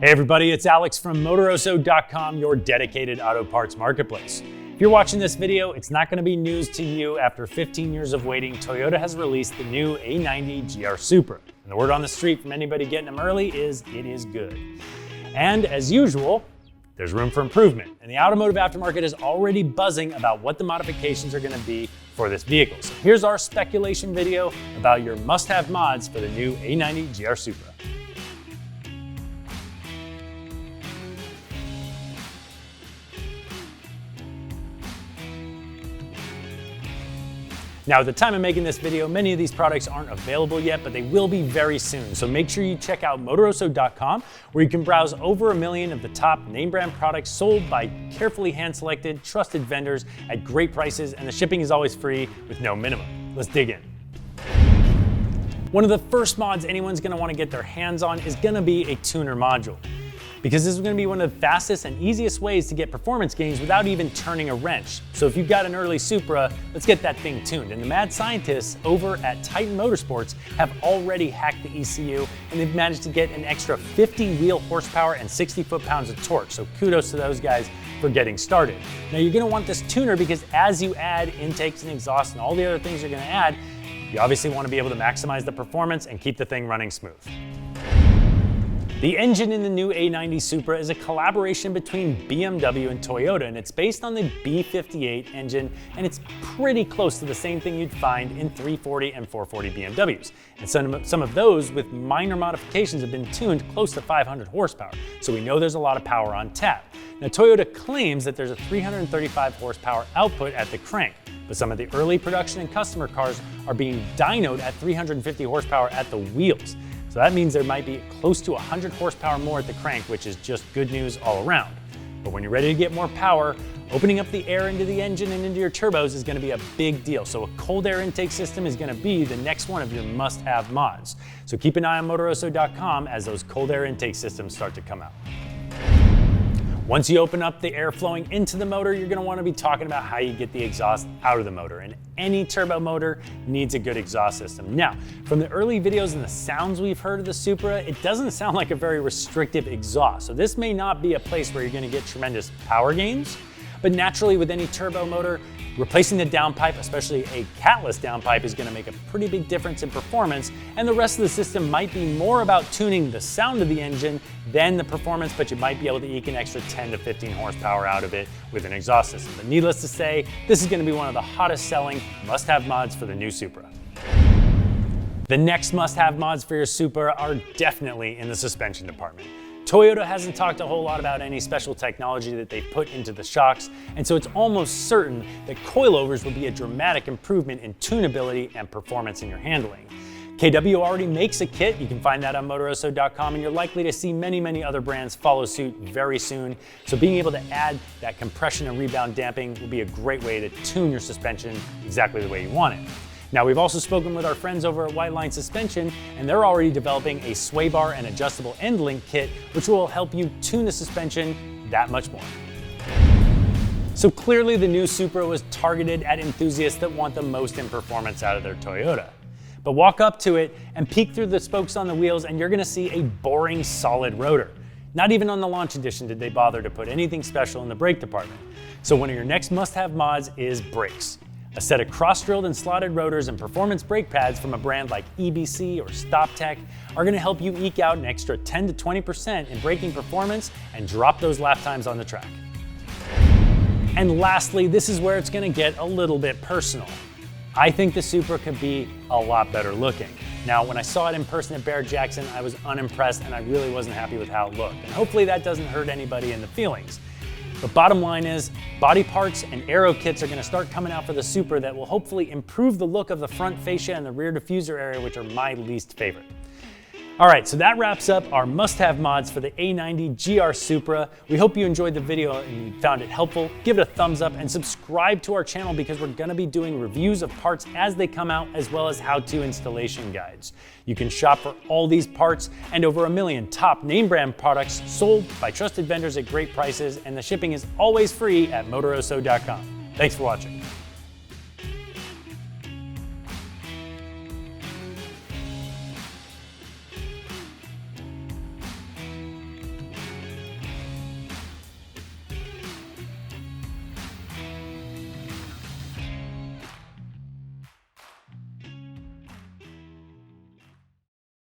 Hey everybody, it's Alex from Motoroso.com, your dedicated auto parts marketplace. If you're watching this video, it's not going to be news to you. After 15 years of waiting, Toyota has released the new A90 GR Supra. And the word on the street from anybody getting them early is it is good. And as usual, there's room for improvement. And the automotive aftermarket is already buzzing about what the modifications are going to be for this vehicle. So here's our speculation video about your must-have mods for the new A90 GR Supra. Now, at the time of making this video, many of these products aren't available yet, but they will be very soon. So make sure you check out Motoroso.com, where you can browse over 1 million of the top name brand products sold by carefully hand-selected, trusted vendors at great prices, and the shipping is always free with no minimum. Let's dig in. One of the first mods anyone's gonna wanna get their hands on is gonna be a tuner module, because this is going to be one of the fastest and easiest ways to get performance gains without even turning a wrench. So if you've got an early Supra, let's get that thing tuned. And the mad scientists over at Titan Motorsports have already hacked the ECU, and they've managed to get an extra 50 wheel horsepower and 60 foot-pounds of torque. So kudos to those guys for getting started. Now you're going to want this tuner because as you add intakes and exhaust and all the other things you're going to add, you obviously want to be able to maximize the performance and keep the thing running smooth. The engine in the new A90 Supra is a collaboration between BMW and Toyota, and it's based on the B58 engine, and it's pretty close to the same thing you'd find in 340 and 440 BMWs. And some of those with minor modifications have been tuned close to 500 horsepower, so we know there's a lot of power on tap. Now Toyota claims that there's a 335 horsepower output at the crank, but some of the early production and customer cars are being dynoed at 350 horsepower at the wheels. So that means there might be close to 100 horsepower more at the crank, which is just good news all around. But when you're ready to get more power, opening up the air into the engine and into your turbos is going to be a big deal. So a cold air intake system is going to be the next one of your must-have mods. So keep an eye on Motoroso.com as those cold air intake systems start to come out. Once you open up the air flowing into the motor, you're going to want to be talking about how you get the exhaust out of the motor. And any turbo motor needs a good exhaust system. Now, from the early videos and the sounds we've heard of the Supra, it doesn't sound like a very restrictive exhaust. So this may not be a place where you're going to get tremendous power gains, but naturally with any turbo motor, replacing the downpipe, especially a catless downpipe, is going to make a pretty big difference in performance, and the rest of the system might be more about tuning the sound of the engine than the performance, but you might be able to eke an extra 10 to 15 horsepower out of it with an exhaust system. But needless to say, this is going to be one of the hottest selling must-have mods for the new Supra. The next must-have mods for your Supra are definitely in the suspension department. Toyota hasn't talked a whole lot about any special technology that they put into the shocks, and so it's almost certain that Coilovers will be a dramatic improvement in tunability and performance in your handling. KW already makes a kit. You can find that on Motoroso.com, and you're likely to see many other brands follow suit very soon. So being able to add that compression and rebound damping will be a great way to tune your suspension exactly the way you want it. Now, we've also spoken with our friends over at White Line Suspension, and they're already developing a sway bar and adjustable end link kit, which will help you tune the suspension that much more. So clearly the new Supra was targeted at enthusiasts that want the most in performance out of their Toyota. But walk up to it and peek through the spokes on the wheels and you're gonna see a boring solid rotor. Not even on the launch edition did they bother to put anything special in the brake department. So one of your next must-have mods is brakes. A set of cross-drilled and slotted rotors and performance brake pads from a brand like EBC or StopTech are going to help you eke out an extra 10 to 20% in braking performance and drop those lap times on the track. And lastly, this is where it's going to get a little bit personal. I think the Supra could be a lot better looking. Now, when I saw it in person at Barrett-Jackson, I was unimpressed and I really wasn't happy with how it looked. And hopefully that doesn't hurt anybody in the feelings. But bottom line is, body parts and aero kits are going to start coming out for the Supra that will hopefully improve the look of the front fascia and the rear diffuser area, which are my least favorite. All right, so that wraps up our must-have mods for the A90 GR Supra. We hope you enjoyed the video and you found it helpful. Give it a thumbs up and subscribe to our channel because we're gonna be doing reviews of parts as they come out, as well as how-to installation guides. You can shop for all these parts and over 1 million top name brand products sold by trusted vendors at great prices, and the shipping is always free at Motoroso.com. Thanks for watching.